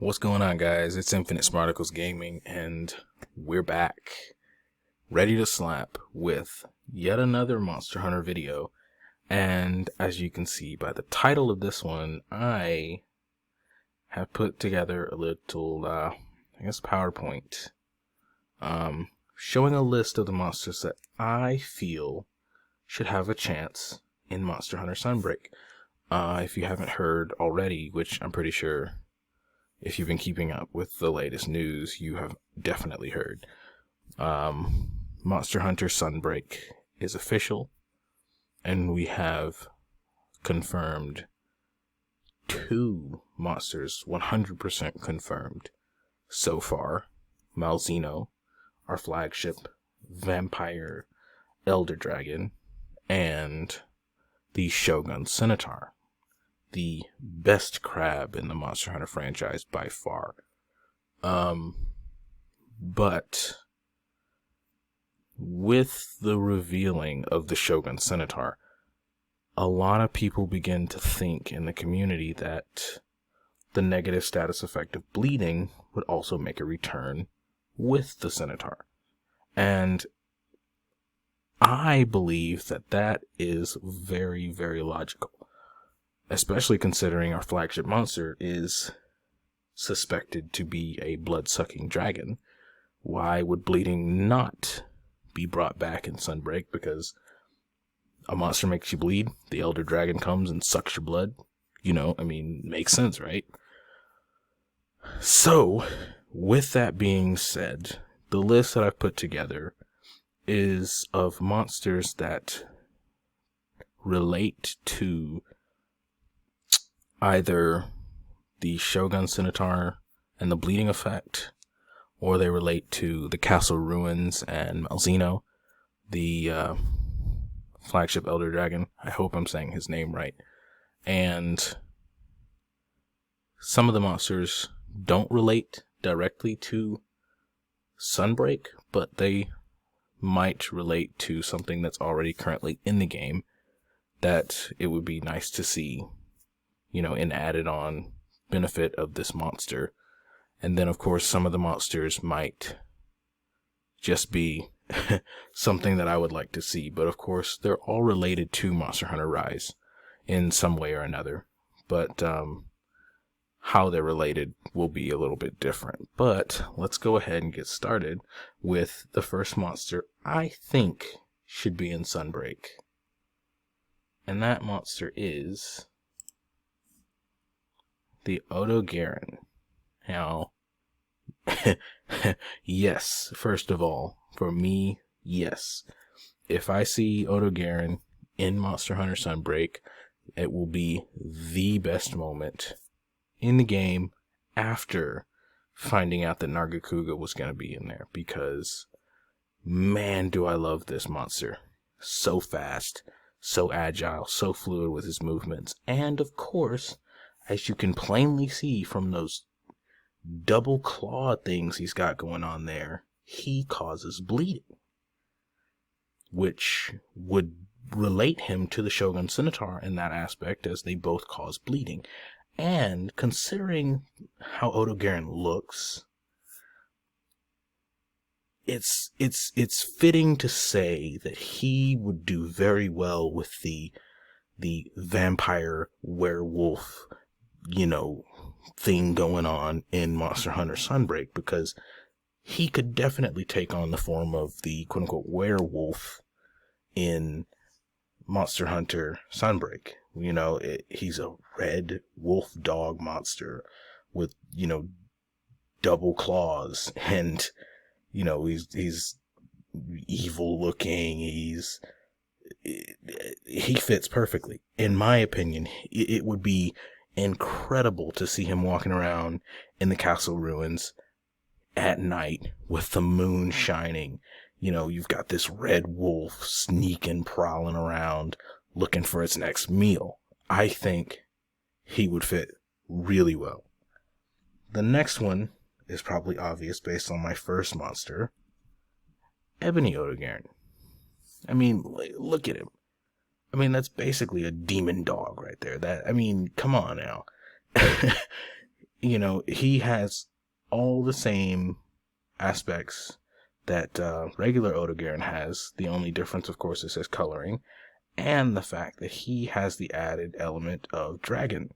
What's going on, guys? It's Infinite Smarticulls Gaming, and we're back, ready to slap with yet another Monster Hunter video. And as you can see by the title of this one, I have put together a little, PowerPoint, showing a list of the monsters that I feel should have a chance in Monster Hunter Sunbreak. If you haven't heard already, which I'm pretty sure if you've been keeping up with the latest news, you have definitely heard. Monster Hunter Sunbreak is official, and we have confirmed 2 monsters, 100% confirmed so far. Malzeno, our flagship vampire elder dragon, and the Shogun Centaur, the best crab in the Monster Hunter franchise by far. But with the revealing of the Shogun Centaur, a lot of people begin to think in the community that the negative status effect of bleeding would also make a return with the Centaur. And I believe that that is very, very logical, especially considering our flagship monster is suspected to be a blood-sucking dragon. Why would bleeding not be brought back in Sunbreak? Because a monster makes you bleed, the elder dragon comes and sucks your blood. Makes sense, right? So, with that being said, the list that I've put together is of monsters that relate to either the Shogun Centaur and the bleeding effect, or they relate to the castle ruins and Malzeno, the flagship elder dragon. I hope I'm saying his name right. And some of the monsters don't relate directly to Sunbreak, but they might relate to something that's already currently in the game that it would be nice to see, an added on benefit of this monster. And then, of course, some of the monsters might just be something that I would like to see. But, of course, they're all related to Monster Hunter Rise in some way or another. But how they're related will be a little bit different. But let's go ahead and get started with the first monster I think should be in Sunbreak. And that monster is the Odogaron. Now, yes, first of all, for me, yes. If I see Odogaron in Monster Hunter Sunbreak, it will be the best moment in the game after finding out that Nargacuga was going to be in there, because, man, do I love this monster. So fast, so agile, so fluid with his movements, and, of course, as you can plainly see from those double claw things he's got going on there, he causes bleeding, which would relate him to the Shogun Centaur in that aspect, as they both cause bleeding. And considering how Odogaron looks, it's fitting to say that he would do very well with the vampire werewolf thing going on in Monster Hunter Sunbreak, because he could definitely take on the form of the quote-unquote werewolf in Monster Hunter Sunbreak. He's a red wolf dog monster with, double claws, and, he's evil looking. He fits perfectly. In my opinion, it would be incredible to see him walking around in the castle ruins at night with the moon shining. You've got this red wolf sneaking, prowling around, looking for its next meal. I think he would fit really well. The next one is probably obvious based on my first monster, Ebony Odogaron. Look at him. That's basically a demon dog right there. Come on now. he has all the same aspects that regular Odogaron has. The only difference, of course, is his coloring, and the fact that he has the added element of dragon,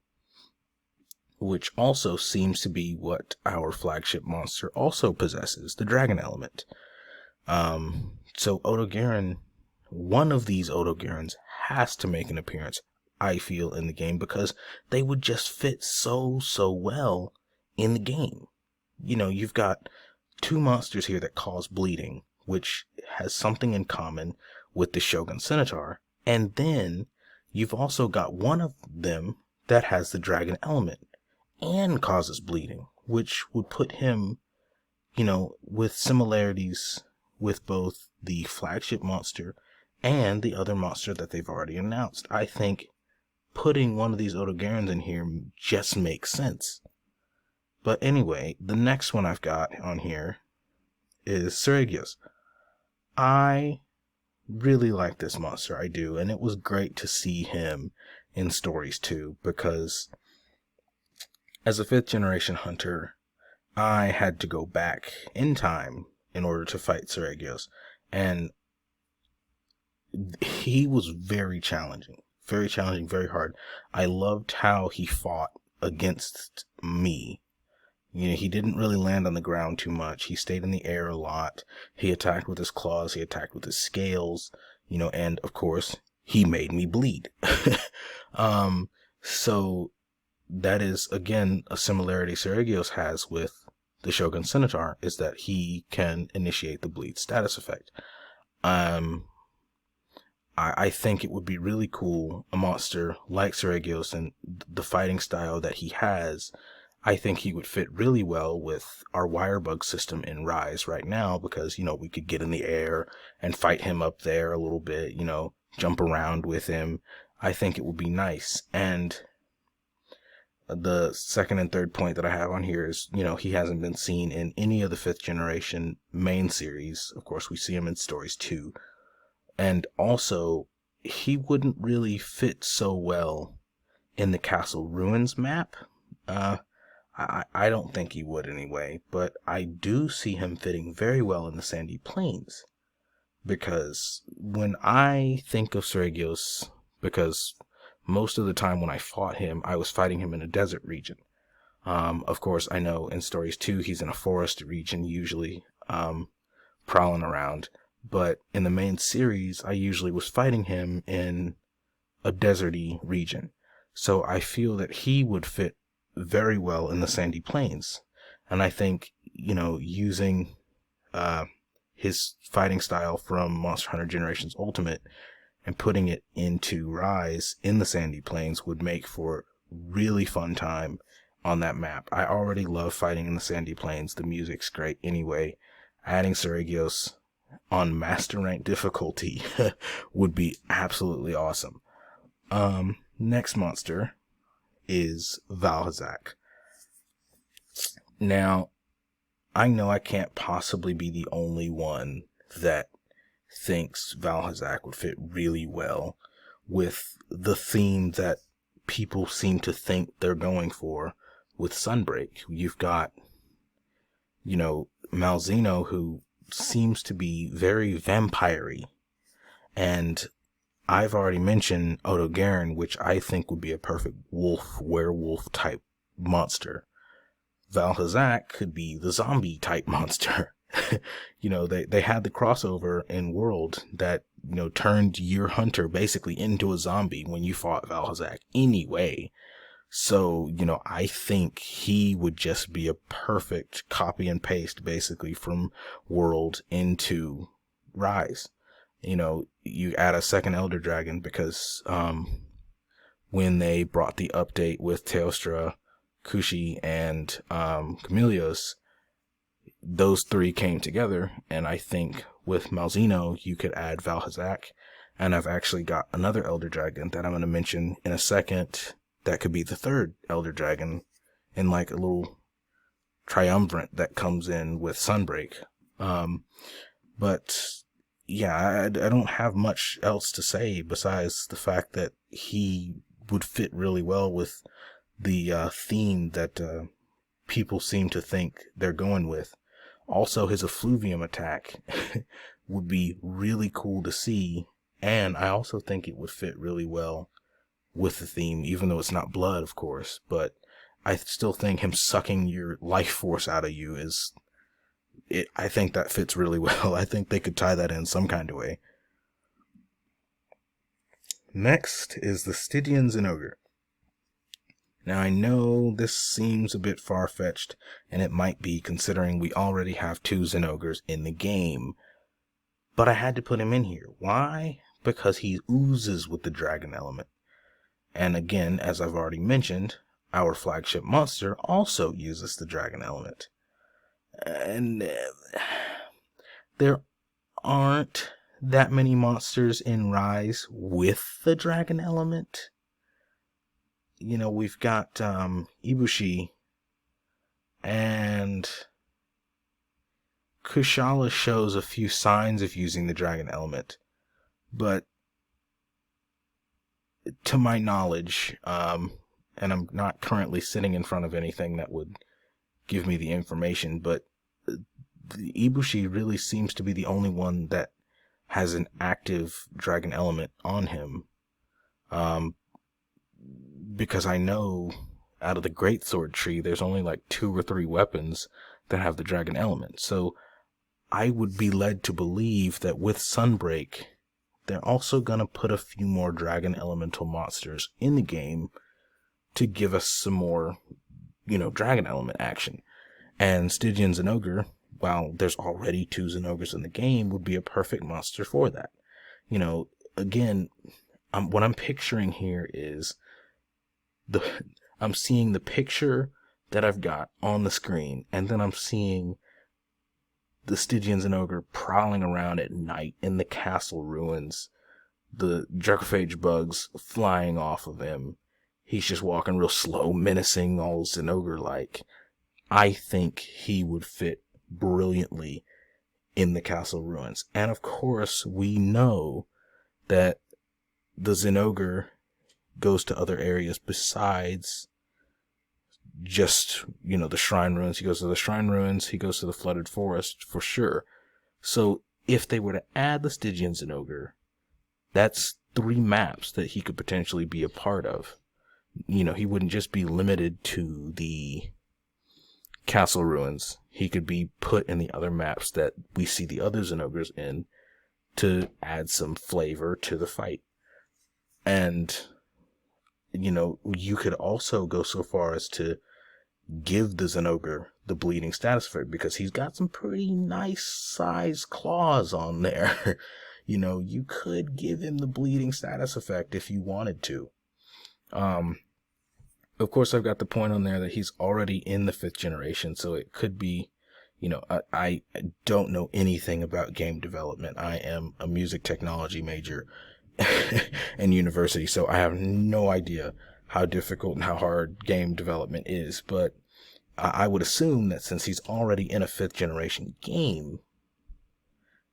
which also seems to be what our flagship monster also possesses, the dragon element. So Odogaron, one of these Odogarons has to make an appearance, I feel, in the game, because they would just fit so well in the game. You've got two monsters here that cause bleeding, which has something in common with the Shogun Scimitar. And then you've also got one of them that has the dragon element and causes bleeding, which would put him, with similarities with both the flagship monster and the other monster that they've already announced. I think putting one of these Odogarons in here just makes sense. But anyway, the next one I've got on here is Stygian. I really like this monster, I do, and it was great to see him in Stories 2, because as a 5th generation hunter, I had to go back in time in order to fight Stygian, and he was very challenging, very hard. I loved how he fought against me. He didn't really land on the ground too much. He stayed in the air a lot. He attacked with his claws. He attacked with his scales, and of course, he made me bleed. So that is, again, a similarity Stygian has with the Shogun Scimitar, is that he can initiate the bleed status effect. I think it would be really cool, a monster like Stygian and the fighting style that he has. I think he would fit really well with our wirebug system in Rise right now, because, we could get in the air and fight him up there a little bit, jump around with him. I think it would be nice. And the second and third point that I have on here is, he hasn't been seen in any of the 5th generation main series. Of course, we see him in Stories 2. And also, he wouldn't really fit so well in the Castle Ruins map. I don't think he would anyway, but I do see him fitting very well in the Sandy Plains. Because when I think of Stygian, because most of the time when I fought him, I was fighting him in a desert region. Of course, I know in Stories 2, he's in a forest region, usually, prowling around. But in the main series, I usually was fighting him in a deserty region. So I feel that he would fit very well in the Sandy Plains. And I think, using his fighting style from Monster Hunter Generations Ultimate and putting it into Rise in the Sandy Plains would make for really fun time on that map. I already love fighting in the Sandy Plains. The music's great anyway. Adding Stygian on Master Rank difficulty would be absolutely awesome. Next monster is Val Hazak. Now, I know I can't possibly be the only one that thinks Val Hazak would fit really well with the theme that people seem to think they're going for with Sunbreak. You've got, Malzeno, who seems to be very vampire-y, and I've already mentioned Odogaron, which I think would be a perfect werewolf type monster. Val Hazak could be the zombie type monster. They had the crossover in World that, turned your hunter basically into a zombie when you fought Val Hazak anyway. So, I think he would just be a perfect copy and paste basically from World into Rise. You add a second Elder Dragon because when they brought the update with Teostra, Kushi, and Camellios, those three came together, and I think with Malzeno, you could add Val Hazak, and I've actually got another Elder Dragon that I'm going to mention in a second that could be the third Elder Dragon in like a little triumvirate that comes in with Sunbreak. But yeah, I don't have much else to say besides the fact that he would fit really well with the theme that people seem to think they're going with. Also, his effluvium attack would be really cool to see, and I also think it would fit really well with the theme, even though it's not blood, of course, but I still think him sucking your life force out of you I think that fits really well. I think they could tie that in some kind of way. Next is the Stygian Zinogre. Now, I know this seems a bit far-fetched, and it might be, considering we already have 2 Zinogres in the game, but I had to put him in here. Why? Because he oozes with the dragon element. And again, as I've already mentioned, our flagship monster also uses the dragon element. And there aren't that many monsters in Rise with the dragon element. You know, we've got Ibushi, and Kushala shows a few signs of using the dragon element, but to my knowledge, and I'm not currently sitting in front of anything that would give me the information, but the Ibushi really seems to be the only one that has an active dragon element on him. Because I know out of the greatsword tree, there's only like 2 or 3 weapons that have the dragon element. So I would be led to believe that with Sunbreak, they're also going to put a few more dragon elemental monsters in the game to give us some more, dragon element action. And Stygian Zinogre, while there's already 2 Zinogres in the game, would be a perfect monster for that. Again, what I'm picturing here is I'm seeing the picture that I've got on the screen, and then I'm seeing the Stygian Zinogre prowling around at night in the castle ruins, the Dracophage bugs flying off of him. He's just walking real slow, menacing, all Zinogre-like. I think he would fit brilliantly in the castle ruins. And of course, we know that the Zinogre goes to other areas besides just, the shrine ruins. He goes to the shrine ruins, he goes to the flooded forest for sure. So if they were to add the Stygian Zinogre, that's 3 maps that he could potentially be a part of. He wouldn't just be limited to the castle ruins. He could be put in the other maps that we see the other Zinogres in to add some flavor to the fight. And you could also go so far as to give the Zinogre the bleeding status effect, because he's got some pretty nice sized claws on there. You could give him the bleeding status effect if you wanted to. Of course, I've got the point on there that he's already in the 5th generation, so it could be, I don't know anything about game development. I am a music technology major in university, so I have no idea how difficult and how hard game development is, but I would assume that since he's already in a 5th generation game,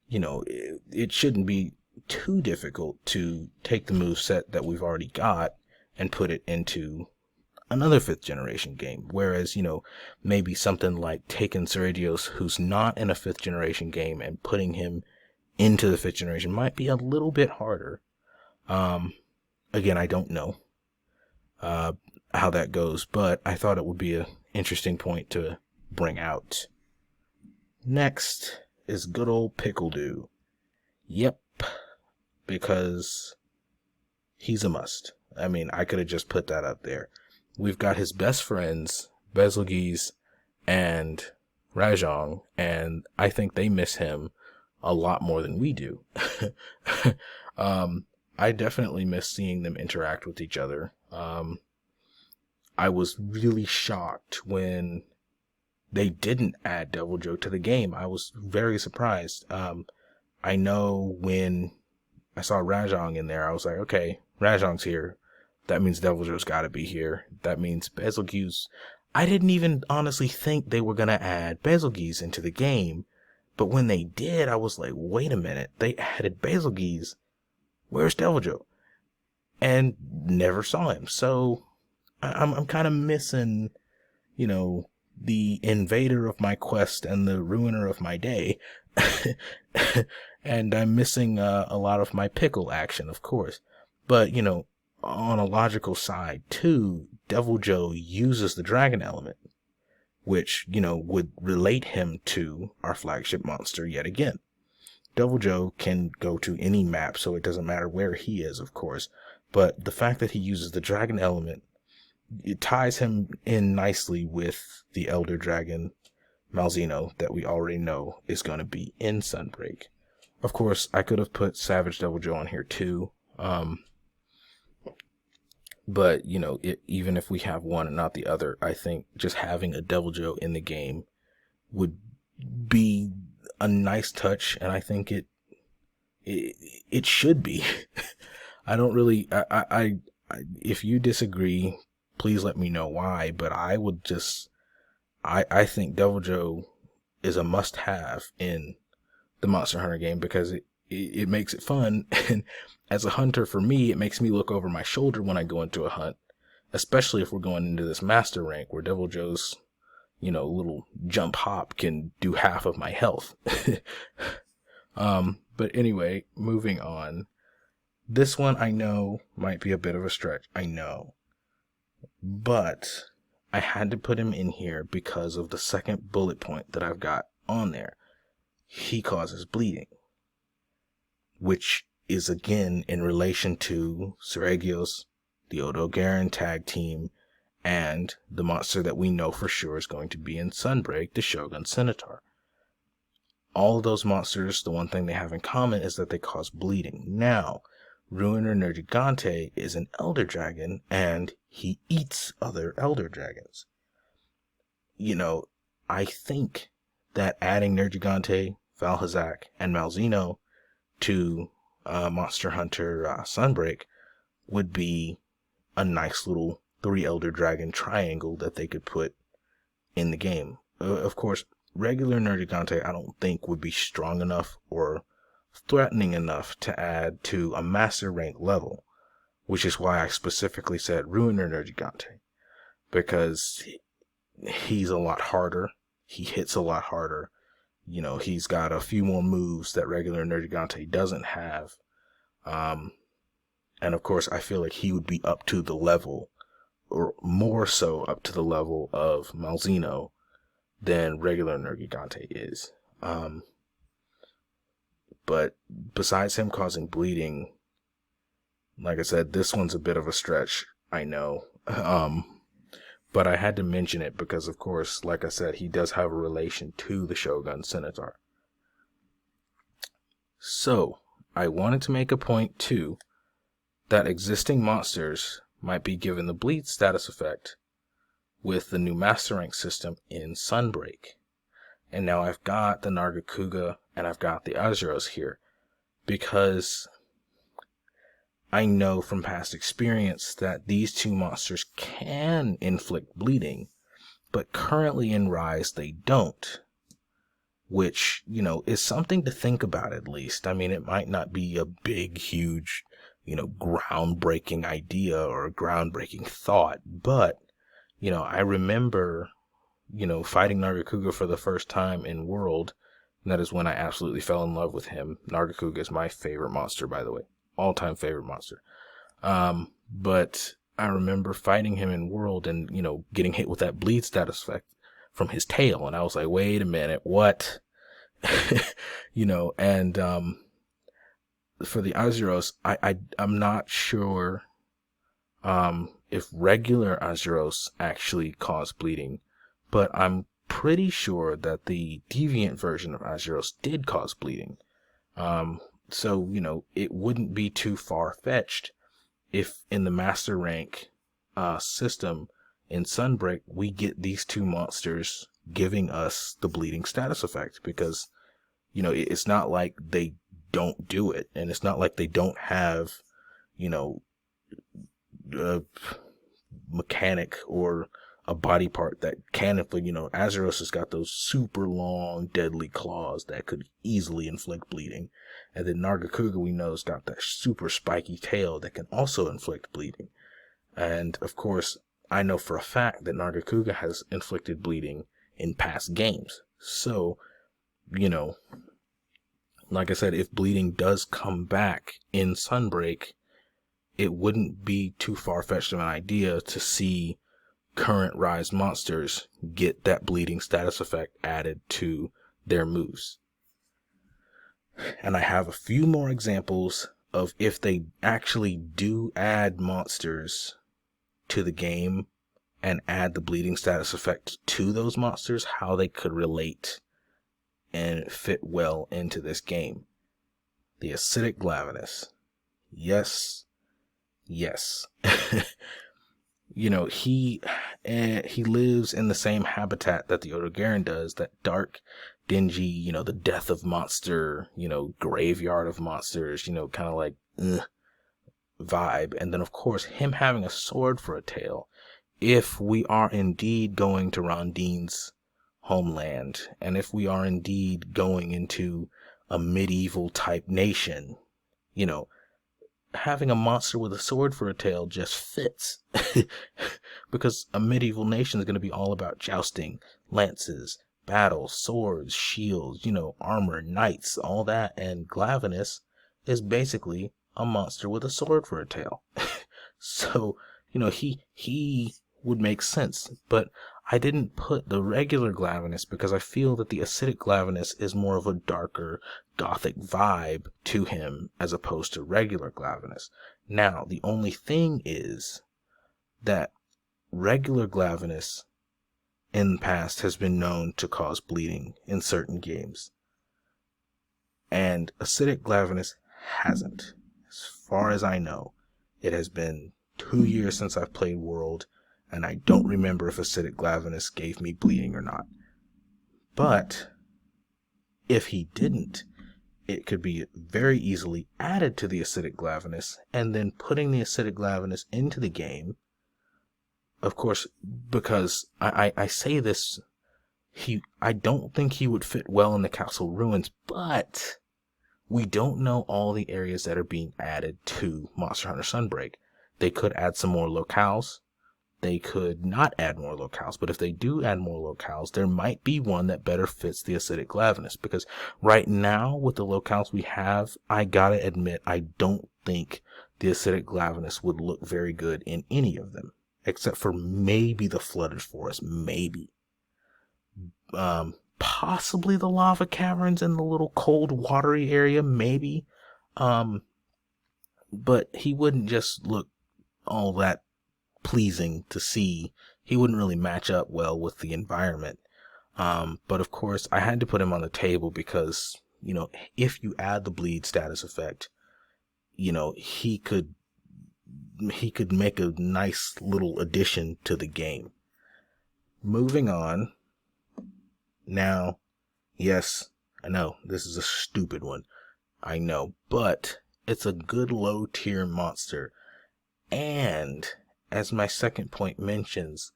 it shouldn't be too difficult to take the moveset that we've already got and put it into another 5th generation game. Whereas, maybe something like taking Zamtrios, who's not in a 5th generation game, and putting him into the 5th generation might be a little bit harder. Again, I don't know how that goes, but I thought it would be an interesting point to bring out. Next is good old Pickledew. Yep, because he's a must. I mean, I could have just put that up there. We've got his best friends, Betelgeuse and Rajong, and I think they miss him a lot more than we do. I definitely miss seeing them interact with each other. I was really shocked when they didn't add Deviljho to the game. I was very surprised. I know when I saw Rajong in there, I was like, okay, Rajong's here. That means Deviljho's got to be here. That means Betelgeuse. I didn't even honestly think they were going to add Betelgeuse into the game. But when they did, I was like, wait a minute. They added Betelgeuse. Where's Deviljho? And never saw him. So I'm kind of missing, the invader of my quest and the ruiner of my day. And I'm missing a lot of my pickle action, of course. But, you know, on a logical side, too, Deviljho uses the dragon element, which, you know, would relate him to our flagship monster yet again. Deviljho can go to any map, so it doesn't matter where he is, of course. But the fact that he uses the dragon element, it ties him in nicely with the elder dragon Malzeno that we already know is going to be in Sunbreak. Of course, I could have put Savage Deviljho on here too. But, you know, even if we have one and not the other, I think just having a Deviljho in the game would be a nice touch, and I think it should be. I don't really, I if you disagree, please let me know why, but I would just, I think Deviljho is a must-have in the Monster Hunter game because it makes it fun. And as a hunter, for me, it makes me look over my shoulder when I go into a hunt, especially if we're going into this master rank where Deviljho's, you know, little jump hop can do half of my health. But anyway, moving on. This one I know might be a bit of a stretch. I know. But I had to put him in here because of the second bullet point that I've got on there. He causes bleeding, which is again in relation to Gravios, the Odogaron tag team, and the monster that we know for sure is going to be in Sunbreak, the Shogun Centaur. All of those monsters, the one thing they have in common is that they cause bleeding. Now, Ruiner Nergigante is an elder dragon, and he eats other elder dragons. You know, I think that adding Nergigante, Val Hazak, and Malzeno to Monster Hunter Sunbreak would be a nice little 3 elder dragon triangle that they could put in the game. Of course, regular Nergigante I don't think would be strong enough or threatening enough to add to a master rank level, which is why I specifically said Ruiner Nergigante, because he's a lot harder, he hits a lot harder, you know, he's got a few more moves that regular Nergigante doesn't have, and of course I feel like he would be up to the level, or more so up to the level of Malzeno than regular Nergigante is. But besides him causing bleeding, like I said, this one's a bit of a stretch, I know. But I had to mention it because, of course, like I said, he does have a relation to the Shogun Centaur. So, I wanted to make a point, too, that existing monsters might be given the bleed status effect with the new Master Rank system in Sunbreak. And now I've got the Nargacuga and I've got the Azuros here because I know from past experience that these two monsters can inflict bleeding, but currently in Rise they don't, which, you know, is something to think about at least. I mean, it might not be a big, huge, you know, groundbreaking idea or a groundbreaking thought, but, you know, I remember, you know, fighting Nargacuga for the first time in World, and that is when I absolutely fell in love with him. Nargacuga is my favorite monster, by the way. All-time favorite monster. But I remember fighting him in World and, you know, getting hit with that bleed status effect from his tail. And I was like, wait a minute, what? You know, and for the Azuros, I'm not sure if regular Azuros actually cause bleeding, but I'm pretty sure that the deviant version of Azuros did cause bleeding. So, you know, it wouldn't be too far-fetched if in the Master Rank system in Sunbreak, we get these two monsters giving us the bleeding status effect, because, you know, it's not like they don't do it, and it's not like they don't have, you know, a mechanic or a body part that can inflict, you know, Azuros has got those super long, deadly claws that could easily inflict bleeding. And then Nargacuga, we know, has got that super spiky tail that can also inflict bleeding. And, of course, I know for a fact that Nargacuga has inflicted bleeding in past games. So, like I said, if bleeding does come back in Sunbreak, it wouldn't be too far-fetched of an idea to see current Rise monsters get that bleeding status effect added to their moves. And I have a few more examples of if they actually do add monsters to the game and add the bleeding status effect to those monsters, how they could relate and fit well into this game. The acidic Glavenus. Yes. He lives in the same habitat that the Odogaron does, that dark, dingy, the death of monster, graveyard of monsters, kind of like vibe. And then, of course, him having a sword for a tail. If we are indeed going to Rondine's homeland, and if we are indeed going into a medieval type nation, having a monster with a sword for a tail just fits. Because a medieval nation is going to be all about jousting, lances, battles, swords, shields, armor, knights, all that. And Glavenus is basically a monster with a sword for a tail. So, he would make sense. But I didn't put the regular Glavenus because I feel that the acidic Glavenus is more of a darker, gothic vibe to him as opposed to regular Glavenus. Now, the only thing is that regular Glavenus in the past has been known to cause bleeding in certain games. And acidic Glavenus hasn't. As far as I know, it has been 2 years since I've played World, and I don't remember if acidic Glavenus gave me bleeding or not. But if he didn't, it could be very easily added to the acidic Glavenus, and then putting the acidic Glavenus into the game. Of course, because I say this, I don't think he would fit well in the Castle Ruins, but we don't know all the areas that are being added to Monster Hunter Sunbreak. They could add some more locales. They could not add more locales, but if they do add more locales, there might be one that better fits the acidic Glavenus, because right now, with the locales we have, I gotta admit, I don't think the acidic Glavenus would look very good in any of them, except for maybe the Flooded Forest, maybe. Possibly the lava caverns and the little cold, watery area, maybe. But he wouldn't just look all that pleasing to see. He wouldn't really match up well with the environment. But of course, I had to put him on the table because, if you add the bleed status effect, he could make a nice little addition to the game. Moving on. Now, yes, I know this is a stupid one. I know, but it's a good low tier monster. And as my second point mentions,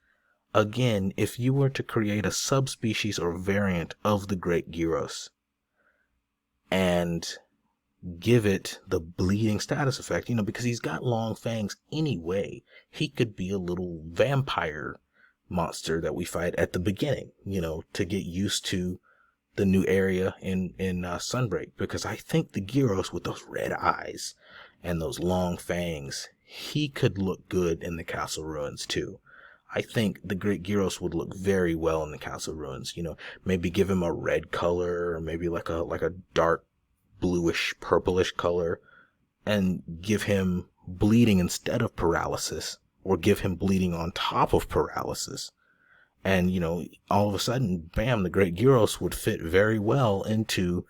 again, if you were to create a subspecies or variant of the Great Gyros and give it the bleeding status effect, because he's got long fangs anyway, he could be a little vampire monster that we fight at the beginning, to get used to the new area in Sunbreak, because I think the Gyros with those red eyes and those long fangs, he could look good in the Castle Ruins too. I think the Great Gyros would look very well in the Castle Ruins. Maybe give him a red color, or maybe like a dark bluish, purplish color, and give him bleeding instead of paralysis, or give him bleeding on top of paralysis. And, all of a sudden, bam, the Great Gyros would fit very well into,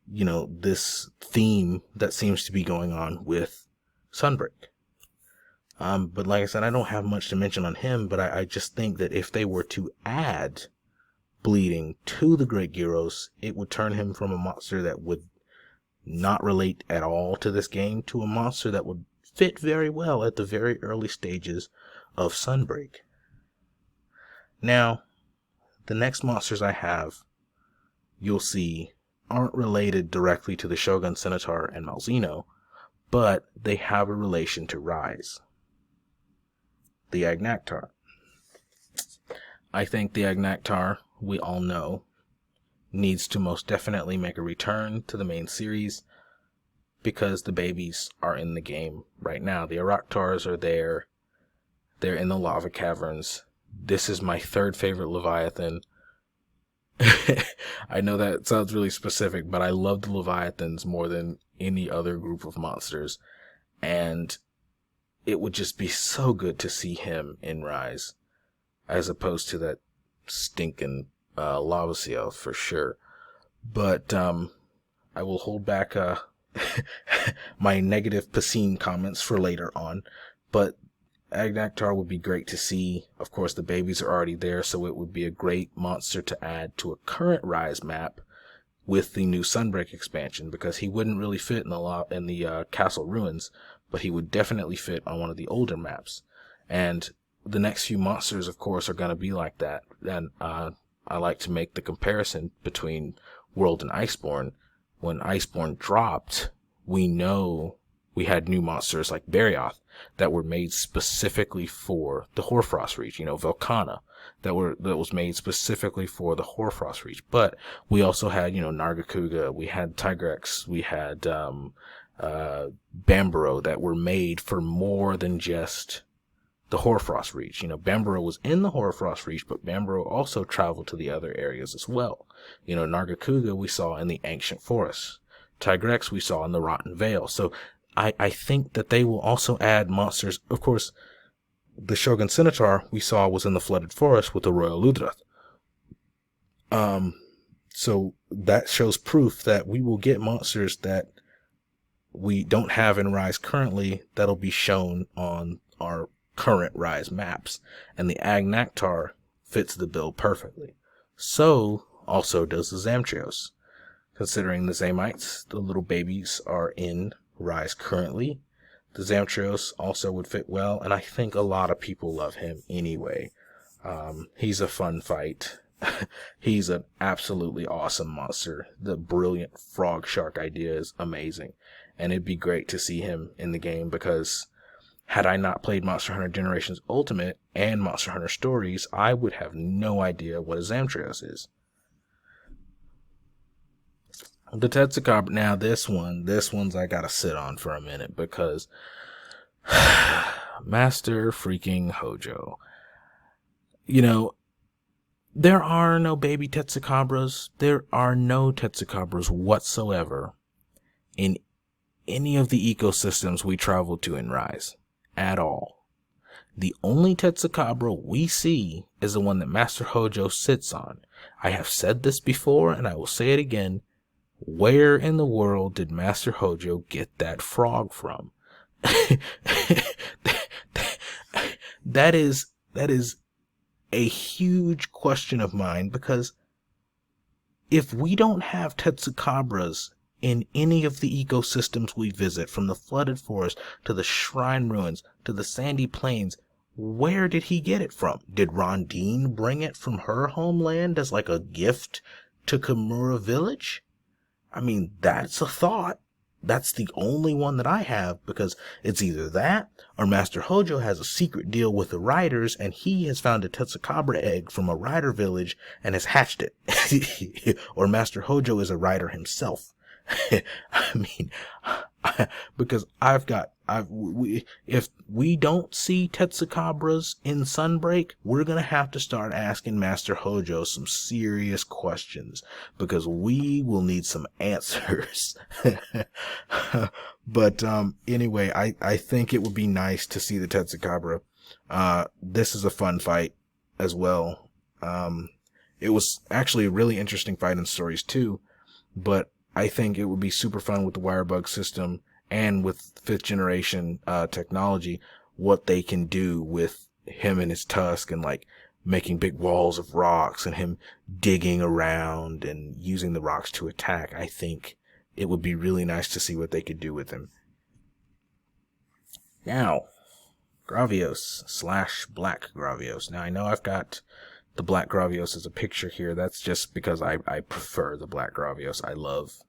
this theme that seems to be going on with Sunbreak. But like I said, I don't have much to mention on him, but I just think that if they were to add bleeding to the Great Gyros, it would turn him from a monster that would not relate at all to this game to a monster that would fit very well at the very early stages of Sunbreak. Now, the next monsters I have, you'll see, aren't related directly to the Shogun Centaur and Malzeno, but they have a relation to Rise. The Agnaktor. I think the Agnaktor, we all know, needs to most definitely make a return to the main series because the babies are in the game right now. The Araktars are there. They're in the lava caverns. This is my third favorite Leviathan. I know that sounds really specific, but I love the Leviathans more than any other group of monsters. And it would just be so good to see him in Rise, as opposed to that stinking lava seal for sure. But I will hold back my negative Piscine comments for later on. But Agnaktor would be great to see. Of course, the babies are already there, so it would be a great monster to add to a current Rise map with the new Sunbreak expansion, because he wouldn't really fit in the castle ruins, but he would definitely fit on one of the older maps. And the next few monsters, of course, are going to be like that. And I like to make the comparison between World and Iceborne. When Iceborne dropped, we know we had new monsters like Barioth that were made specifically for the Hoarfrost Reach. Velkhana that was made specifically for the Hoarfrost Reach. But we also had, Nargacuga, we had Tigrex, we had Bambaro that were made for more than just the Hoarfrost Reach. Bambaro was in the Hoarfrost Reach, but Bambaro also traveled to the other areas as well. Nargacuga we saw in the Ancient Forest. Tigrex we saw in the Rotten Vale. So I think that they will also add monsters. Of course, the Shogun Centaur we saw was in the Flooded Forest with the Royal Ludrath. So that shows proof that we will get monsters that we don't have in Rise currently that'll be shown on our current Rise maps. And the Agnaktor fits the bill perfectly. So also does the Zamtrios. Considering the Zamites, the little babies, are in Rise currently, the Zamtrios also would fit well, and I think a lot of people love him anyway. He's a fun fight. He's an absolutely awesome monster. The brilliant frog shark idea is amazing, and it'd be great to see him in the game, because had I not played Monster Hunter Generations Ultimate and Monster Hunter Stories, I would have no idea what a Zamtrios is. The Tetsucabra, now this one's I gotta sit on for a minute, because Master freaking Hojo. There are no baby Tetsucabras. There are no Tetsucabras whatsoever in any of the ecosystems we travel to in Rise at all. The only Tetsucabra we see is the one that Master Hojo sits on. I have said this before, and I will say it again. Where in the world did Master Hojo get that frog from? That is a huge question of mine, because if we don't have Tetsucabras in any of the ecosystems we visit, from the Flooded Forest to the Shrine Ruins to the Sandy Plains, where did he get it from? Did Rondine bring it from her homeland as like a gift to Kimura Village? I mean, that's a thought. That's the only one that I have, because it's either that or Master Hojo has a secret deal with the riders and he has found a Tetsucabra egg from a rider village and has hatched it. Or Master Hojo is a rider himself. I mean, because if we don't see Tetsucabras in Sunbreak, we're going to have to start asking Master Hojo some serious questions, because we will need some answers. But anyway, I think it would be nice to see the Tetsucabra. This is a fun fight as well. It was actually a really interesting fight in Stories too, but I think it would be super fun with the Wirebug system and with 5th generation technology, what they can do with him and his tusk, and like making big walls of rocks and him digging around and using the rocks to attack. I think it would be really nice to see what they could do with him. Now, Gravios / Black Gravios. Now, I know I've got the Black Gravios as a picture here. That's just because I prefer the Black Gravios. I love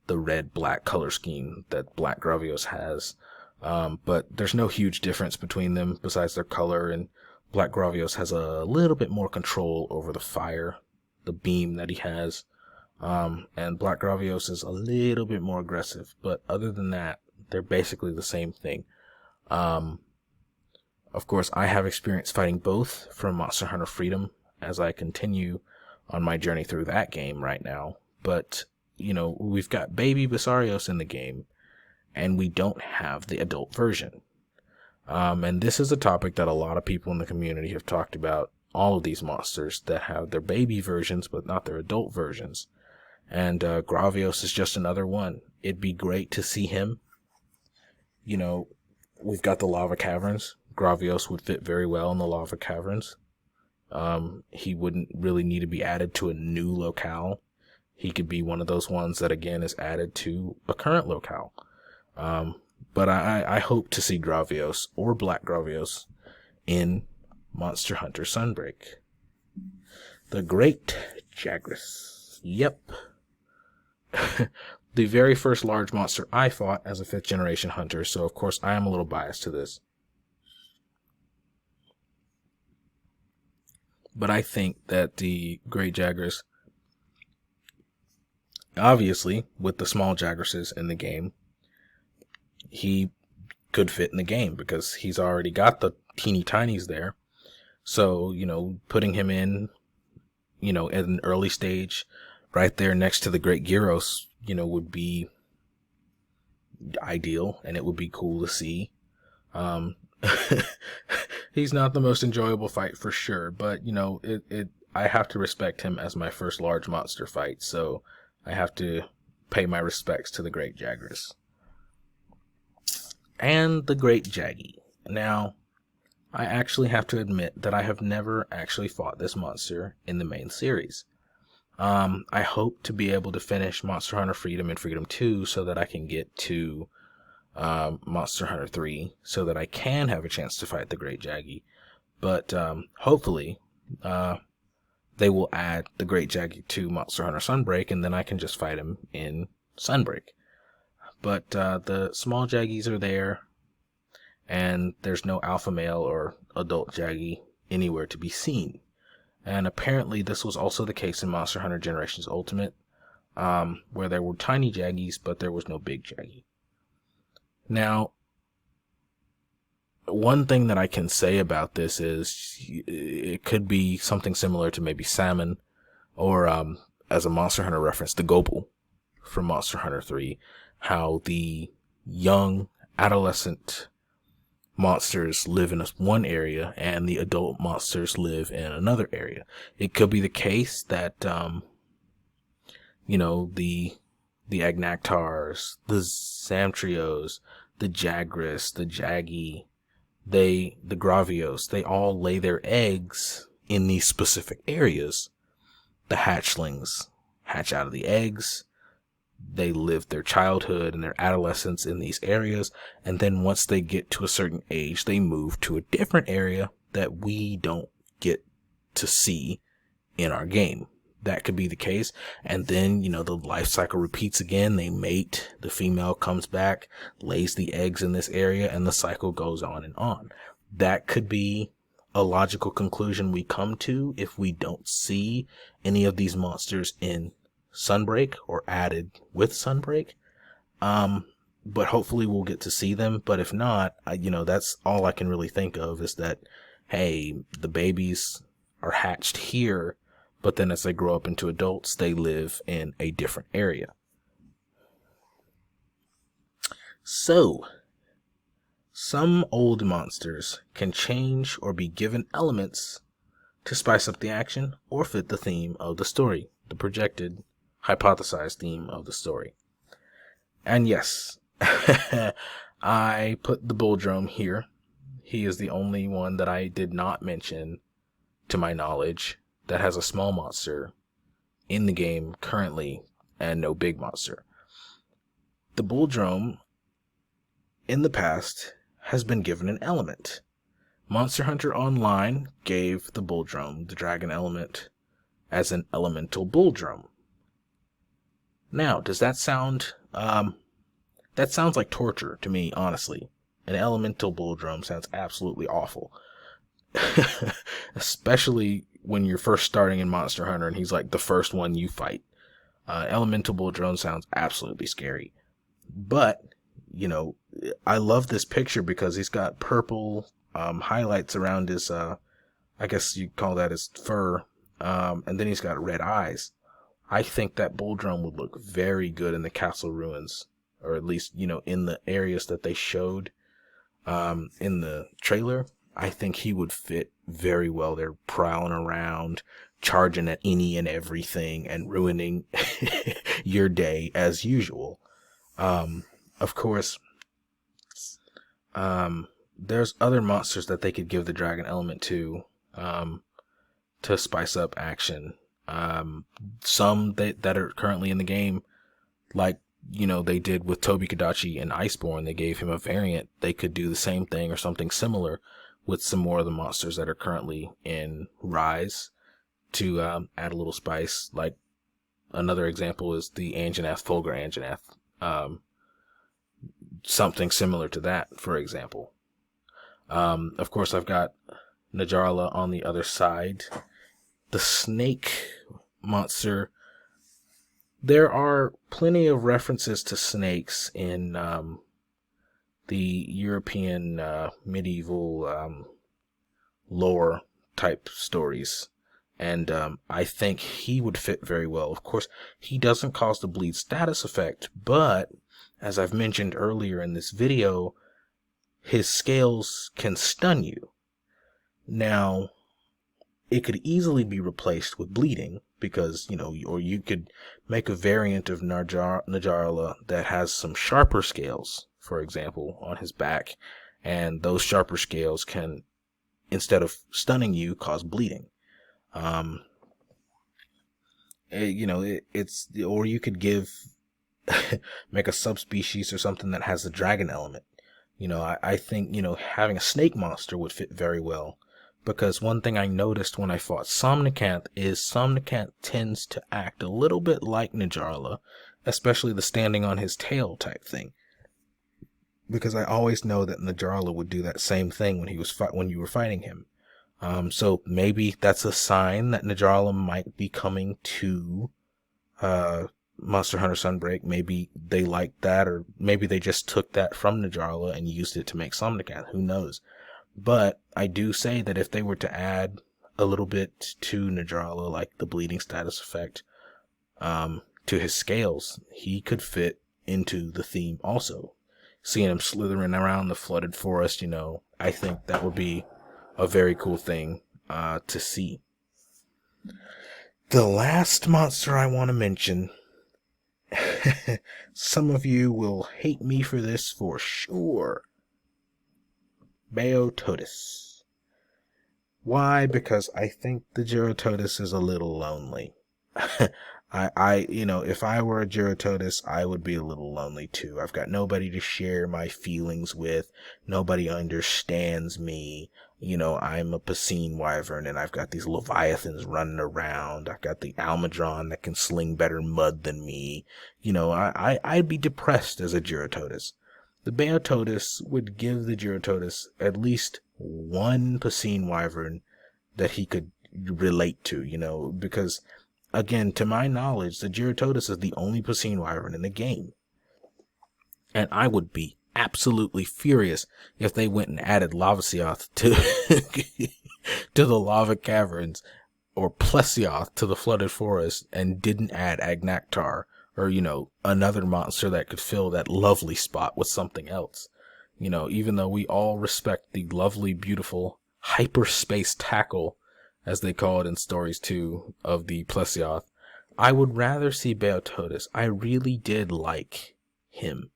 the red-black color scheme that Black Gravios has. But there's no huge difference between them besides their color and Black Gravios has a little bit more control over the fire, the beam that he has. And Black Gravios is a little bit more aggressive, but other than that, they're basically the same thing. Of course, I have experience fighting both from Monster Hunter Freedom as I continue on my journey through that game right now. But, we've got baby Basarios in the game, and we don't have the adult version. And this is a topic that a lot of people in the community have talked about, all of these monsters that have their baby versions, but not their adult versions. And Gravios is just another one. It'd be great to see him. We've got the lava caverns. Gravios would fit very well in the lava caverns. He wouldn't really need to be added to a new locale. He could be one of those ones that, again, is added to a current locale. But I hope to see Gravios or Black Gravios in Monster Hunter Sunbreak. The Great Jagras. Yep. The very first large monster I fought as a 5th generation hunter, so of course I am a little biased to this. But I think that the Great Jagras, obviously, with the small Jagrases in the game, he could fit in the game because he's already got the teeny tinies there. So, putting him in, at an early stage, right there next to the Great Gyros, would be ideal, and it would be cool to see. He's not the most enjoyable fight for sure, but I have to respect him as my first large monster fight, so I have to pay my respects to the Great Jagras. And the Great Jaggai. Now, I actually have to admit that I have never actually fought this monster in the main series. I hope to be able to finish Monster Hunter Freedom and Freedom 2 so that I can get to Monster Hunter 3 so that I can have a chance to fight the Great Jaggai. But hopefully they will add the Great Jaggai to Monster Hunter Sunbreak, and then I can just fight him in Sunbreak. But the small Jaggis are there, and there's no alpha male or adult Jaggai anywhere to be seen. And apparently this was also the case in Monster Hunter Generations Ultimate, where there were tiny Jaggis, but there was no big Jaggai. Now, one thing that I can say about this is it could be something similar to maybe Salmon, or as a Monster Hunter reference, the Gobel from Monster Hunter 3, how the young adolescent monsters live in one area and the adult monsters live in another area. It could be the case that, the Agnaktars, the Zamtrios, the Jagras, the Jaggai, the Gravios, they all lay their eggs in these specific areas. The hatchlings hatch out of the eggs. They live their childhood and their adolescence in these areas, and then once they get to a certain age, they move to a different area that we don't get to see in our game. That could be the case, and then, the life cycle repeats again. They mate, the female comes back, lays the eggs in this area, and the cycle goes on and on. That could be a logical conclusion we come to if we don't see any of these monsters in Sunbreak or added with Sunbreak. But hopefully we'll get to see them. But if not, that's all I can really think of is that, hey, the babies are hatched here, but then as they grow up into adults, they live in a different area. So, some old monsters can change or be given elements to spice up the action or fit the theme of the story, the projected, hypothesized theme of the story. And yes, I put the Bulldrome here. He is the only one that I did not mention, to my knowledge, that has a small monster in the game currently and no big monster. The Bulldrome, in the past, has been given an element. Monster Hunter Online gave the Bulldrome the dragon element as an elemental Bulldrome. Now, does that sound... that sounds like torture to me, honestly. An elemental Bulldrome sounds absolutely awful. especially when you're first starting in Monster Hunter and he's like the first one you fight. Elemental Bull Drone sounds absolutely scary. But, you know, I love this picture because he's got purple highlights around his, I guess you'd call that his fur, and then he's got red eyes. I think that Bull Drone would look very good in the castle ruins, or at least, you know, in the areas that they showed in the trailer. I think he would fit very well. They're prowling around, charging at any and everything, and ruining your day as usual. Of course, there's other monsters that they could give the dragon element to spice up action. Some that are currently in the game, like, you know, they did with Tobi-Kadachi and Iceborne. They gave him a variant. They could do the same thing or something similar with some more of the monsters that are currently in Rise to add a little spice. Like, another example is the Anjanath, Fulgur Anjanath. Something similar to that, for example. Of course, I've got Najarla on the other side. The snake monster. There are plenty of references to snakes in the European medieval lore type stories. And I think he would fit very well. Of course, he doesn't cause the bleed status effect, but as I've mentioned earlier in this video, his scales can stun you. Now, it could easily be replaced with bleeding because, you know, or you could make a variant of Najarla that has some sharper scales, for example, on his back, and those sharper scales can, instead of stunning you, cause bleeding. You know, or you could make a subspecies or something that has the dragon element. You know, I think, you know, having a snake monster would fit very well. Because one thing I noticed when I fought Somnicanth is Somnicanth tends to act a little bit like Najarla, especially the standing on his tail type thing. Because I always know that Najarla would do that same thing when you were fighting him. So maybe that's a sign that Najarla might be coming to Monster Hunter Sunbreak. Maybe they liked that, or maybe they just took that from Najarla and used it to make Somnicanth. Who knows? But I do say that if they were to add a little bit to Najarla, like the bleeding status effect, to his scales, he could fit into the theme also. Seeing him slithering around the flooded forest, you know, I think that would be a very cool thing to see. The last monster I want to mention, some of you will hate me for this for sure. Beotodus. Why? Because I think the Gyrototus is a little lonely. You know, if I were a Gyrototus, I would be a little lonely too. I've got nobody to share my feelings with. Nobody understands me. You know, I'm a Piscine Wyvern and I've got these Leviathans running around. I've got the Almudron that can sling better mud than me. You know, I'd be depressed as a Gyrototus. The Beotodus would give the Gyrototus at least one Piscine Wyvern that he could relate to, you know, because, again, to my knowledge, the Gyrototus is the only Piscine Wyvern in the game. And I would be absolutely furious if they went and added Lavasioth to, to the lava caverns, or Plesioth to the flooded forest, and didn't add Agnaktor, or, you know, another monster that could fill that lovely spot with something else. You know, even though we all respect the lovely, beautiful hyperspace tackle, as they call it in Stories 2 of the Plesioth, I would rather see Beotodus. I really did like him.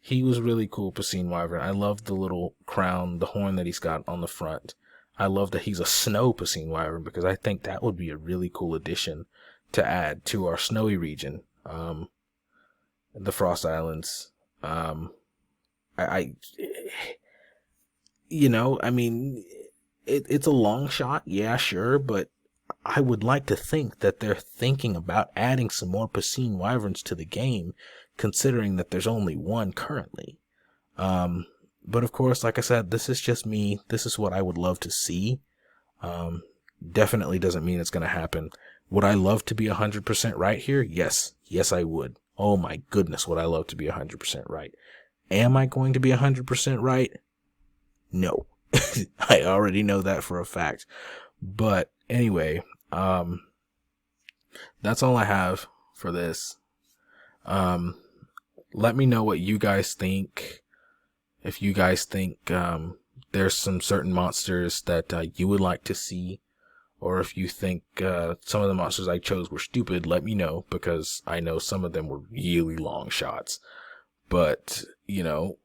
He was really cool, Piscine Wyvern. I love the little crown, the horn that he's got on the front. I love that he's a snow Piscine Wyvern, because I think that would be a really cool addition to add to our snowy region. The Frost Islands. You know, I mean, it's a long shot, yeah, sure, but I would like to think that they're thinking about adding some more Piscine Wyverns to the game, considering that there's only one currently. But of course, like I said, this is just me. This is what I would love to see. Definitely doesn't mean it's going to happen. Would I love to be 100% right here? Yes. Yes, I would. Oh my goodness, would I love to be 100% right. Am I going to be 100% right? No. I already know that for a fact. But anyway, that's all I have for this. Let me know what you guys think. If you guys think there's some certain monsters that you would like to see, or if you think some of the monsters I chose were stupid, let me know, because I know some of them were really long shots. But, you know,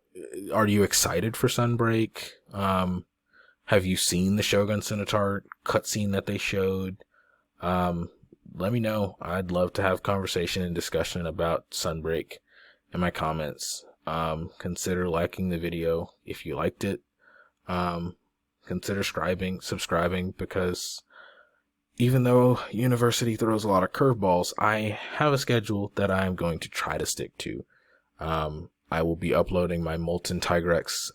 are you excited for Sunbreak? Have you seen the Shogun Centaur cutscene that they showed? Let me know. I'd love to have conversation and discussion about Sunbreak in my comments. Consider liking the video if you liked it. Consider subscribing, because even though University throws a lot of curveballs, I have a schedule that I'm going to try to stick to. I will be uploading my Molten Tigrex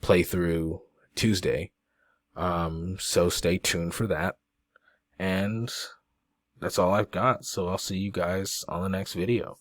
playthrough Tuesday. So stay tuned for that. And that's all I've got. So I'll see you guys on the next video.